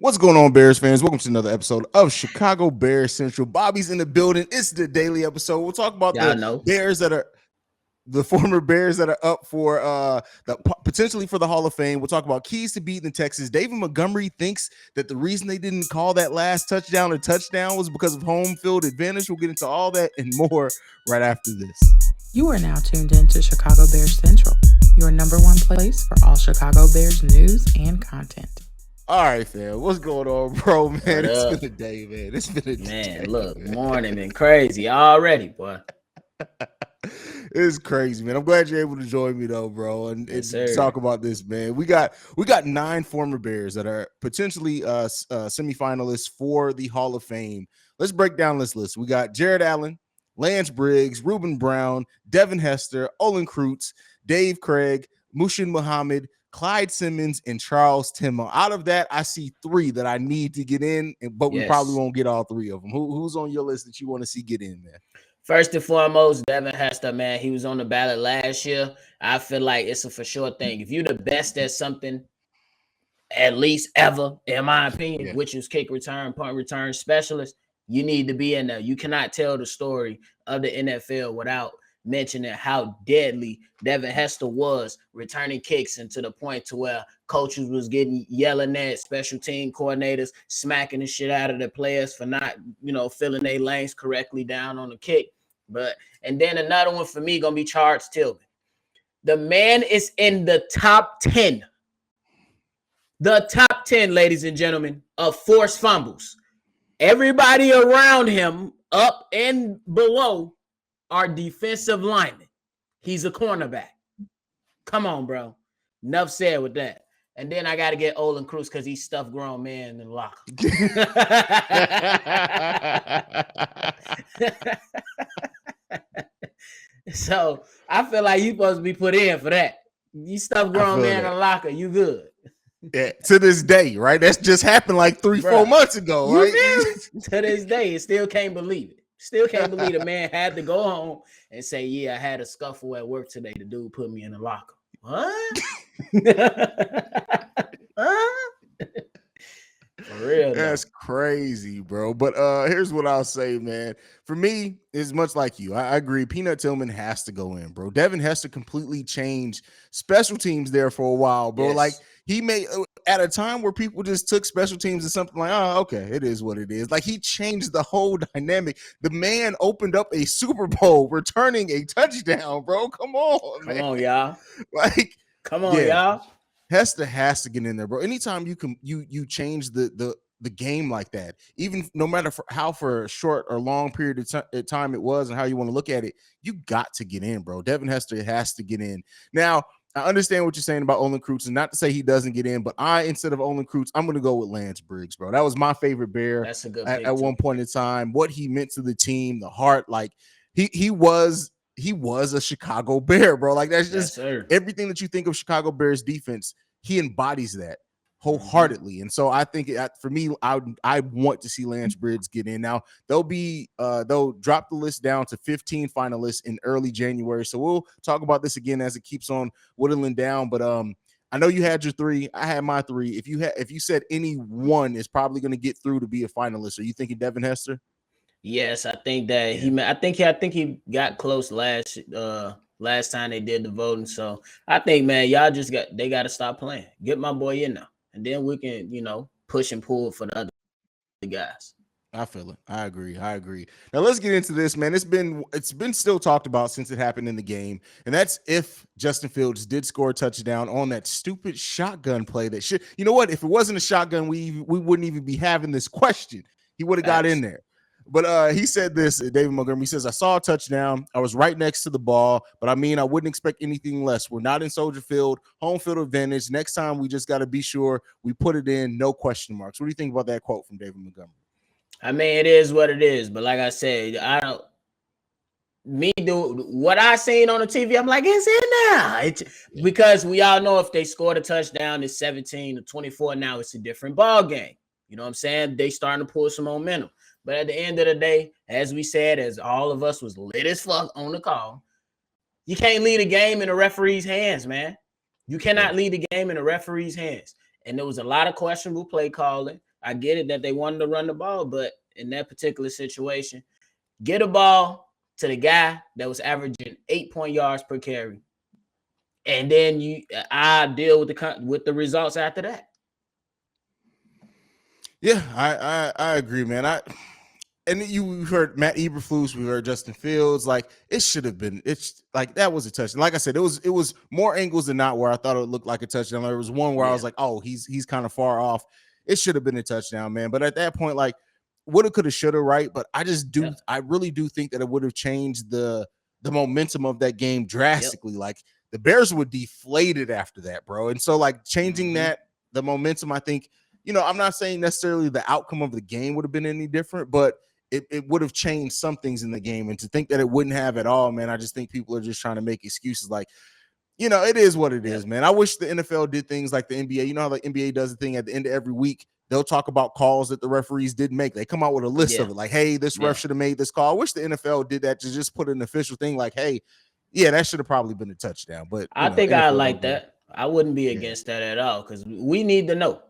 What's going on, Bears fans? Welcome to another episode of Chicago Bears Central. Bobby's in the building. It's the daily episode. We'll talk about Y'all the know. Bears that are the former Bears that are up for potentially for the Hall of Fame. We'll talk about keys to beating the Texans. David Montgomery thinks that the reason they didn't call that last touchdown a touchdown was because of home field advantage. We'll get into all that and more right after this. You are now tuned in to Chicago Bears Central, your number one place for all Chicago Bears news and content. All right, fam. What's going on, bro, man? It's up? been a day, man. It's been a day. Man, look, morning been crazy already, boy. It's crazy, man. I'm glad you're able to join me though, bro, and Yes, talk about this, man. We got 9 former Bears that are potentially semifinalists for the Hall of Fame. Let's break down this list. We got Jared Allen, Lance Briggs, Reuben Brown, Devin Hester, Olin Kreutz, Dave Craig, Mushin Muhammad, Clyde Simmons, and Charles Timo. Out of that, I see 3 that I need to get in, but we probably won't get all 3 of them. Who's on your list that you want to see get in, man? First and foremost, Devin Hester, man. He was on the ballot last year. I feel like it's a for sure thing. If you're the best at something, at least ever, in my opinion, which is kick return, punt return specialist, you need to be in there. You cannot tell the story of the NFL without mentioning how deadly Devin Hester was returning kicks, and to the point to where coaches was yelling at special team coordinators, smacking the shit out of the players for not, filling their lanes correctly down on the kick. And then another one for me gonna be Charles Tillman. The man is in the top 10. The top 10, ladies and gentlemen, of forced fumbles. Everybody around him, up and below, are defensive linemen. He's a cornerback. Come on, bro. Enough said with that. And then I got to get Olin Kreutz because he's stuffed grown man in the locker. So I feel like you supposed to be put in for that. You stuffed grown man in the locker, you good. Yeah, to this day, right? That's just happened like 3-4 months ago, right? To this day, it still can't believe it. Still can't believe the man had to go home and say, yeah, I had a scuffle at work today. The dude put me in the locker. What? For real, that's crazy, bro. But here's what I'll say, man. For me, it's much like you. I agree. Peanut Tillman has to go in, bro. Devin Hester completely changed special teams there for a while, bro. Yes. Like he made at a time where people just took special teams as something like, oh, okay, it is what it is. Like he changed the whole dynamic. The man opened up a Super Bowl returning a touchdown, bro. Come on, man. Come on, y'all. Like, come on, y'all. Hester has to get in there, bro. Anytime you change the game like that, even no matter how for a short or long period of time it was and how you want to look at it, you got to get in, bro. Devin Hester has to get in. Now, I understand what you're saying about Olin Kreutz, and not to say he doesn't get in, but instead of Olin Kreutz, I'm going to go with Lance Briggs, bro. That was my favorite Bear. That's a good at one point in time. What he meant to the team, the heart, like he was a Chicago Bear, bro. Like that's just everything that you think of Chicago Bears defense. He embodies that wholeheartedly. And so I think for me, I want to see Lance Briggs get in. Now they'll drop the list down to 15 finalists in early January. So we'll talk about this again as it keeps on whittling down. But I know you had your 3. I had my 3. If you said any one is probably going to get through to be a finalist, are you thinking Devin Hester? Yes, I think that I think he got close last time they did the voting. So I think, man, y'all they got to stop playing. Get my boy in now, and then we can, push and pull for the other guys. I feel it. I agree. Now let's get into this, man. It's been still talked about since it happened in the game, and that's if Justin Fields did score a touchdown on that stupid shotgun play. That shit. You know what? If it wasn't a shotgun, we wouldn't even be having this question. He would have got in there. But he said this, David Montgomery. He says, I saw a touchdown. I was right next to the ball, but I wouldn't expect anything less. We're not in Soldier Field, home field advantage. Next time, we just got to be sure we put it in, no question marks. What do you think about that quote from David Montgomery? It is what it is. But like I said, what I seen on the TV, I'm like, it's in there. Because we all know if they scored a touchdown, it's 17-24. Now it's a different ball game. You know what I'm saying? They starting to pull some momentum. But at the end of the day, as we said, as all of us was lit as fuck on the call, you can't leave a game in the referee's hands, man. You cannot leave the game in the referee's hands. And there was a lot of questionable play calling. I get it that they wanted to run the ball, but in that particular situation, get a ball to the guy that was averaging 8 yards per carry, and then I deal with the results after that. Yeah, I agree, man. And you heard Matt Eberflus, we heard Justin Fields. Like, it should have been. It's like that was a touchdown. Like I said, it was more angles than not where I thought it looked like a touchdown. There was one where I was like, oh, he's kind of far off. It should have been a touchdown, man. But at that point, like, woulda, coulda, shoulda, right? But I really do think that it would have changed the momentum of that game drastically. Like, the Bears were deflated after that, bro. And so, like, changing the momentum, I think, I'm not saying necessarily the outcome of the game would have been any different, but it would have changed some things in the game. And to think that it wouldn't have at all, man, I just think people are just trying to make excuses. Like, it is what it is, man. I wish the NFL did things like the NBA. You know how the NBA does the thing at the end of every week? They'll talk about calls that the referees didn't make. They come out with a list of it, like, hey, this ref should have made this call. I wish the NFL did that, to just put an official thing like, hey, yeah, that should have probably been a touchdown. But I think I like that. I wouldn't be against that at all, because we need to know.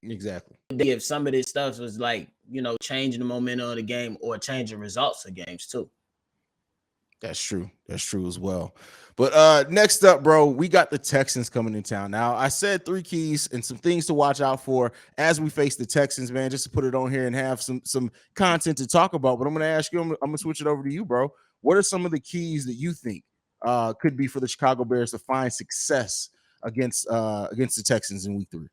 Exactly. If some of this stuff was like, changing the momentum of the game or changing results of games too. That's true. That's true as well. But next up, bro, we got the Texans coming in town. Now, I said 3 keys and some things to watch out for as we face the Texans, man, just to put it on here and have some content to talk about. But I'm going to ask you, I'm going to switch it over to you, bro. What are some of the keys that you think could be for the Chicago Bears to find success against the Texans in week 3?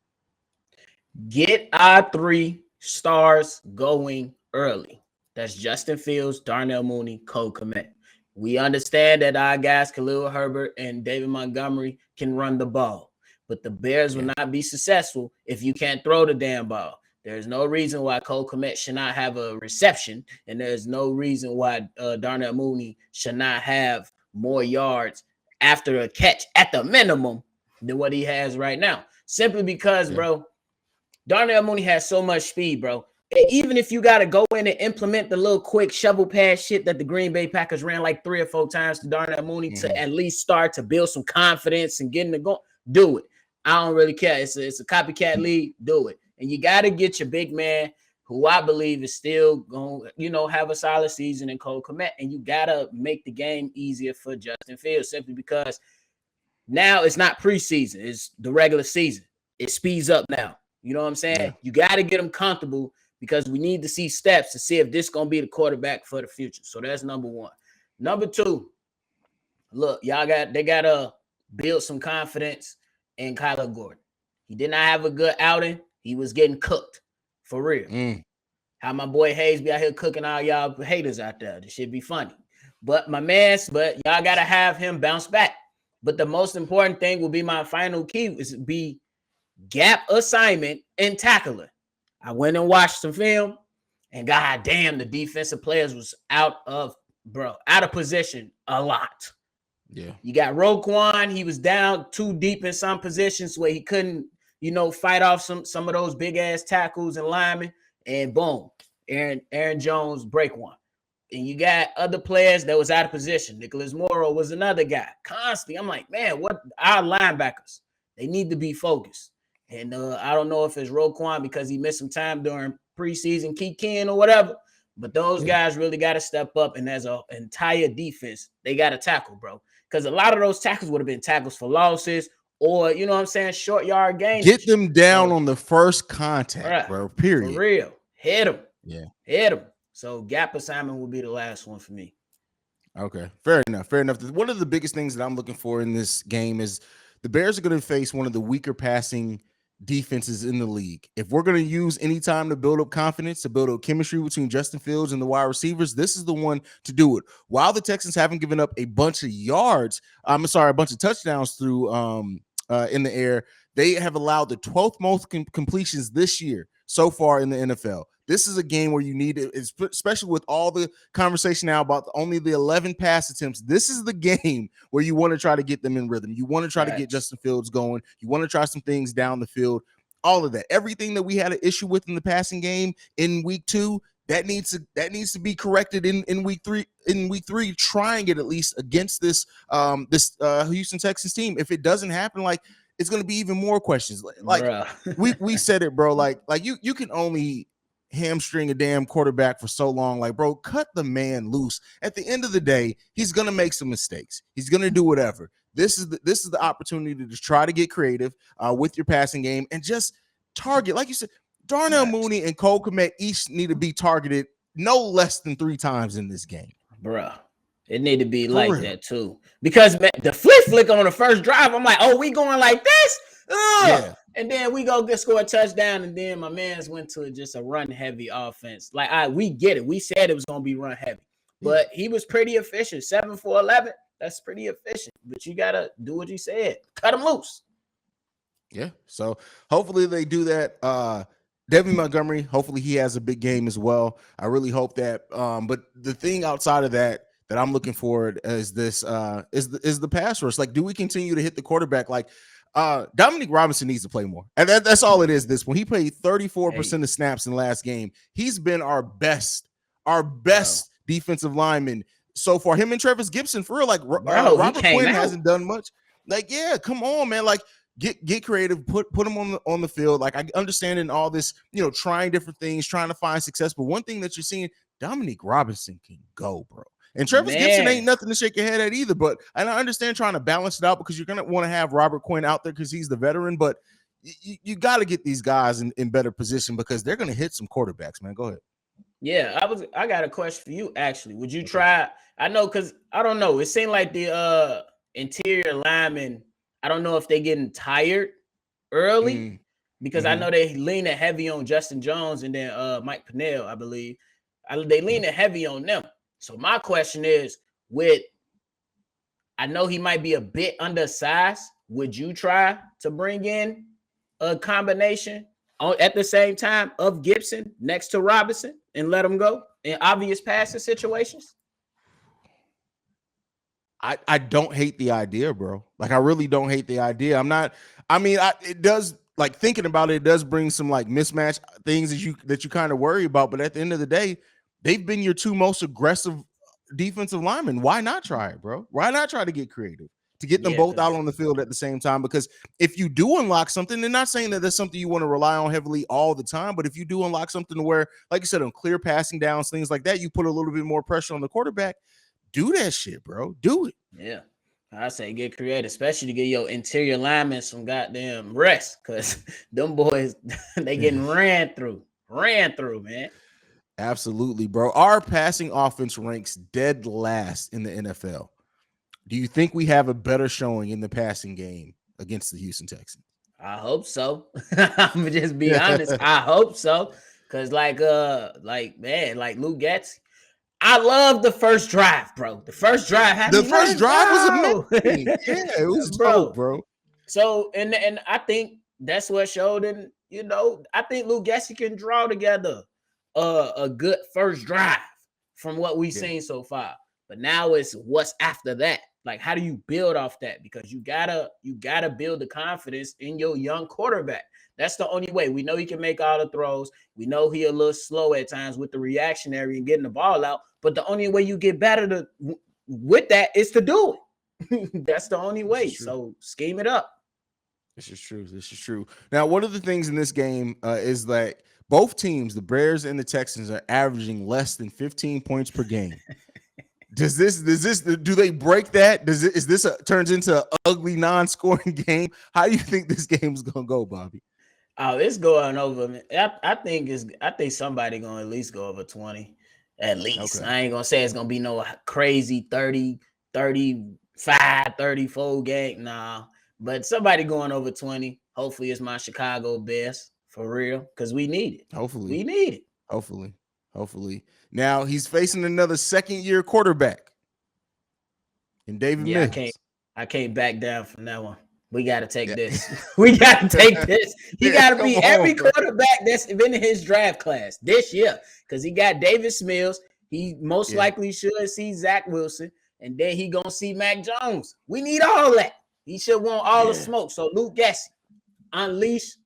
Get our 3 stars going early. That's Justin Fields, Darnell Mooney, Cole Kmet. We understand that our guys, Khalil Herbert and David Montgomery, can run the ball, but the Bears will not be successful if you can't throw the damn ball. There's no reason why Cole Kmet should not have a reception, and there's no reason why Darnell Mooney should not have more yards after a catch at the minimum than what he has right now. Simply because, bro, Darnell Mooney has so much speed, bro. Even if you got to go in and implement the little quick shovel pass shit that the Green Bay Packers ran like 3 or 4 times to Darnell Mooney to at least start to build some confidence and getting it going, do it. I don't really care. It's a copycat league. Do it. And you got to get your big man, who I believe is still going to, have a solid season in Cole Kmet. And you got to make the game easier for Justin Fields, simply because now it's not preseason. It's the regular season. It speeds up now. You know what I'm saying? Yeah. You got to get them comfortable, because we need to see steps to see if this is going to be the quarterback for the future. So that's number 1. Number 2, look, they got to build some confidence in Kyler Gordon. He did not have a good outing. He was getting cooked, for real. How my boy Haize be out here cooking all y'all haters out there. This should be funny. But y'all got to have him bounce back. But the most important thing will be my final key is be gap assignment and tackling. I went and watched some film, and god damn, the defensive players was out of position a lot. Yeah. You got Roquan, he was down too deep in some positions where he couldn't, fight off some of those big ass tackles and linemen, and boom, Aaron Jones break one. And you got other players that was out of position. Nicholas Morrow was another guy. Constantly, I'm like, man, what our linebackers? They need to be focused. And I don't know if it's Roquan because he missed some time during preseason, Ken or whatever. But those guys really got to step up. And as an entire defense, they got to tackle, bro. Because a lot of those tackles would have been tackles for losses or, short yard gains. Get them down on the first contact, bro, period. For real. Hit them. Yeah. Hit them. So gap assignment will be the last one for me. Okay. Fair enough. One of the biggest things that I'm looking for in this game is the Bears are going to face one of the weaker passing defenses in the league. If we're going to use any time to build up confidence, to build up chemistry between Justin Fields and the wide receivers, this is the one to do it. While the Texans haven't given up a bunch of touchdowns through in the air, they have allowed the 12th most completions this year so far in the NFL. This is a game where you need it, especially with all the conversation now about only the 11 pass attempts. This is the game where you want to try to get them in rhythm. You want to try to get Justin Fields going. You want to try some things down the field. All of that. Everything that we had an issue with in the passing game in week 2, that needs to be corrected in week 3. In week 3, trying it at least against this Houston Texans team. If it doesn't happen, like, it's going to be even more questions. Like we said it, bro. Like you can only hamstring a damn quarterback for so long. Like, bro, cut the man loose. At the end of the day, he's going to make some mistakes. He's going to do whatever. This is the opportunity to just try to get creative with your passing game and just target, like you said, Darnell Mooney and Cole Kmet each need to be targeted no less than 3 times in this game. Bruh. It need to be like that too. Because man, the flick on the first drive, I'm like, oh, we going like this? Yeah. And then we go score a touchdown, and then my man's went to just a run-heavy offense. Like, we get it. We said it was going to be run-heavy. But he was pretty efficient. 7 for 11. That's pretty efficient. But you got to do what you said. Cut him loose. Yeah. So hopefully they do that. Devin Montgomery, hopefully he has a big game as well. I really hope that. But the thing outside of that I'm looking forward is this is the pass rush. Like, do we continue to hit the quarterback? Like, Dominique Robinson needs to play more. And that's all it is. This when he played 34% of snaps in the last game, he's been our best defensive lineman so far. Him and Travis Gibson, for real. Like, Robert Quinn hasn't done much. Like, yeah, come on, man. Like, get creative, put him on the field. Like, I understand in all this, trying different things, trying to find success. But one thing that you're seeing, Dominique Robinson can go, bro. And Travis Gibson ain't nothing to shake your head at either. But and I understand trying to balance it out because you're gonna want to have Robert Quinn out there because he's the veteran. But you got to get these guys in better position because they're gonna hit some quarterbacks, man. Go ahead. Yeah, I got a question for you. Actually, would you try? I know because I don't know. It seemed like the interior linemen. I don't know if they're getting tired early because I know they leaning heavy on Justin Jones and then Mike Pennell, I believe. They leaning heavy on them. So my question is, I know he might be a bit undersized. Would you try to bring in a combination at the same time of Gibson next to Robinson and let him go in obvious passing situations? I don't hate the idea, bro. Like, I really don't hate the idea. It does, like, thinking about it does bring some like mismatch things that you kind of worry about. But at the end of the day, they've been your 2 most aggressive defensive linemen. Why not try it, bro? Why not try to get creative to get them both out on the field at the same time? Because if you do unlock something, they're not saying that that's something you want to rely on heavily all the time. But if you do unlock something to where, like you said, on clear passing downs, things like that, you put a little bit more pressure on the quarterback. Do that shit, bro. Do it. Yeah. I say get creative, especially to get your interior linemen some goddamn rest, because them boys, they getting ran through, man. Absolutely, bro. Our passing offense ranks dead last in the NFL. Do you think we have a better showing in the passing game against the Huston Texans? I hope so. I'm gonna just be honest. I hope so. Cause like Luke Getz, I love the first drive, bro. The first drive was amazing. Yeah, it was dope, bro. So and I think that's what showed. And I think Luke Getz can draw together a good first drive from what we've seen so far. But now it's what's after that. Like, how do you build off that? Because you gotta build the confidence in your young quarterback. That's the only way. We know he can make all the throws. We know he a little slow at times with the reactionary and getting the ball out. But the only way you get better with that is to do it. That's the only way. So scheme it up. This is true. Now, one of the things in this game is that both teams, the Bears and the Texans, are averaging less than 15 points per game. Do they break that? Turns into an ugly non-scoring game? How do you think this game is gonna go, Bobby? Oh, it's going over. I think somebody gonna at least go over 20. At least. Okay. I ain't gonna say it's gonna be no crazy 30, 35, 34 game. Nah. But somebody going over 20. Hopefully it's my Chicago Bears for real. Because we need it. Hopefully. We need it. Hopefully. Now he's facing another second-year quarterback in David Mills. I can't back down from that one. We got to take this. We got to take this. He got to be every quarterback that's been in his draft class this year, because he got Davis Mills. He most likely should see Zach Wilson, and then he gonna see Mac Jones. We need all that. He should want all the smoke. So Luke Gessie, unleash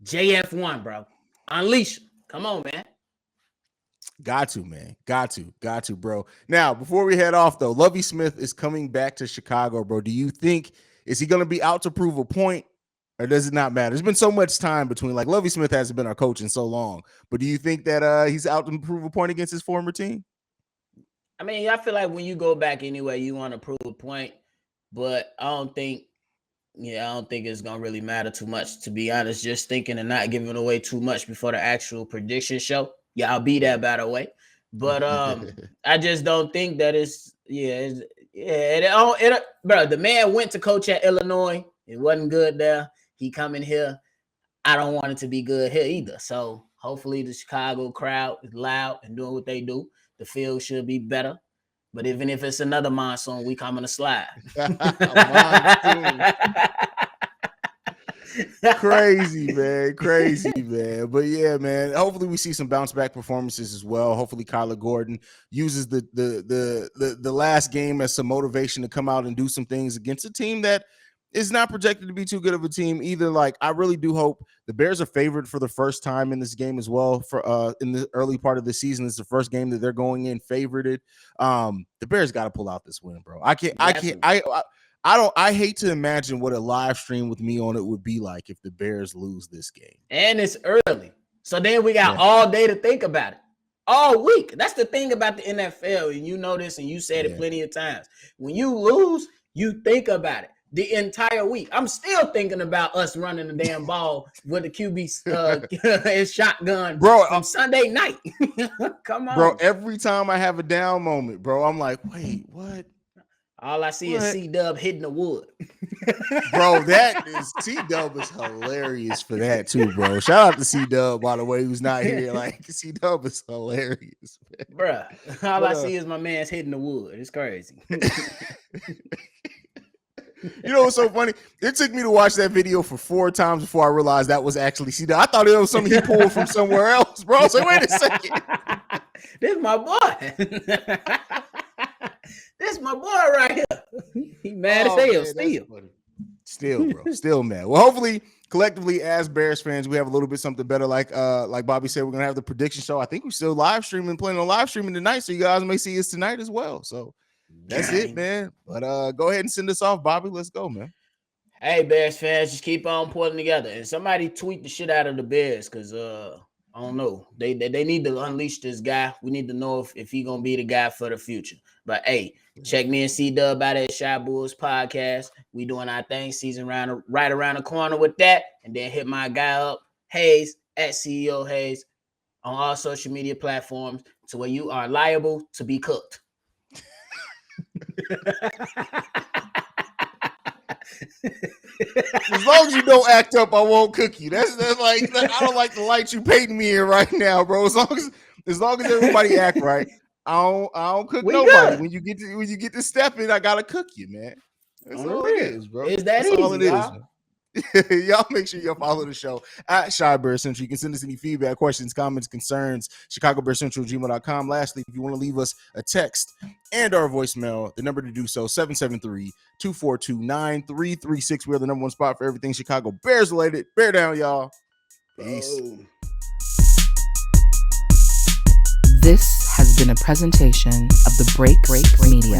JF1, bro. Unleash. Come on, man. Got to, man. Got to, bro. Now, before we head off, though, Lovie Smith is coming back to Chicago, bro. Do you think Is he going to be out to prove a point, or does it not matter? There's been so much time between, like, Lovie Smith hasn't been our coach in so long, but do you think that he's out to prove a point against his former team? I mean, I feel like when you go back anyway, you want to prove a point, but I don't think it's gonna really matter too much, to be honest. Just thinking and not giving away too much before the actual prediction show. Yeah, I'll be there, by the way. But I just don't think that bro. The man went to coach at Illinois. It wasn't good there. He coming here. I don't want it to be good here either. So hopefully the Chicago crowd is loud and doing what they do. The field should be better. But even if it's another monsoon, we coming to slide. Crazy, man. But yeah, man. Hopefully we see some bounce back performances as well. Hopefully Kyler Gordon uses the last game as some motivation to come out and do some things against a team that is not projected to be too good of a team either. Like, I really do hope the Bears are favored for the first time in this game as well. For in the early part of the season, it's the first game that they're going in favorited. The Bears got to pull out this win, bro. I hate to imagine what a live stream with me on it would be like if the Bears lose this game. And it's early, so then we got all day to think about it. All week. That's the thing about the NFL, and you know this, and you said it plenty of times. When you lose, you think about it the entire week. I'm still thinking about us running the damn ball with the QB shotgun, bro, on Sunday night. Come on, bro. Every time I have a down moment, bro, I'm like, wait, what? All I see is C-Dub hitting the wood. Bro, C-Dub is hilarious for that too, bro. Shout out to C-Dub, by the way, who's not here. Like, C-Dub is hilarious, man. Bruh, all I see is my man's hitting the wood. It's crazy. You know what's so funny? It took me to watch that video for 4 times before I realized that was actually C-Dub. I thought it was something he pulled from somewhere else, bro. So wait a second. This is my boy. This is my boy right here. He mad as hell still, bro. Still mad. Well, hopefully, collectively, as Bears fans, we have a little bit something better. Like Bobby said, we're gonna have the prediction show. I think we're still planning on live streaming tonight, so you guys may see us tonight as well. So that's it, man. But go ahead and send us off, Bobby. Let's go, man. Hey, Bears fans, just keep on pulling together. And somebody tweet the shit out of the Bears, because I don't know. They need to unleash this guy. We need to know if he gonna be the guy for the future. But hey, check me and C-Dub out at Shy Bulls Podcast. We doing our thing, season right around the corner with that. And then hit my guy up, Haize, at CEO Haize, on all social media platforms, to where you are liable to be cooked. As long as you don't act up, I won't cook you. That's like, I don't like the light you painting me in right now, bro. As long as everybody act right, I don't cook nobody. Good. When you get to stepping, I gotta cook you, man. That's all it is, bro. Is that easy, all it is? Y'all make sure y'all follow the show at Shy Bear Central. You can send us any feedback, questions, comments, concerns, ChicagoBearCentral@gmail.com. Lastly, if you want to leave us a text and our voicemail, the number to do so, 773-242-9336. We're the number one spot for everything Chicago Bears related. Bear down, y'all. Peace. This has been a presentation of the Break Media.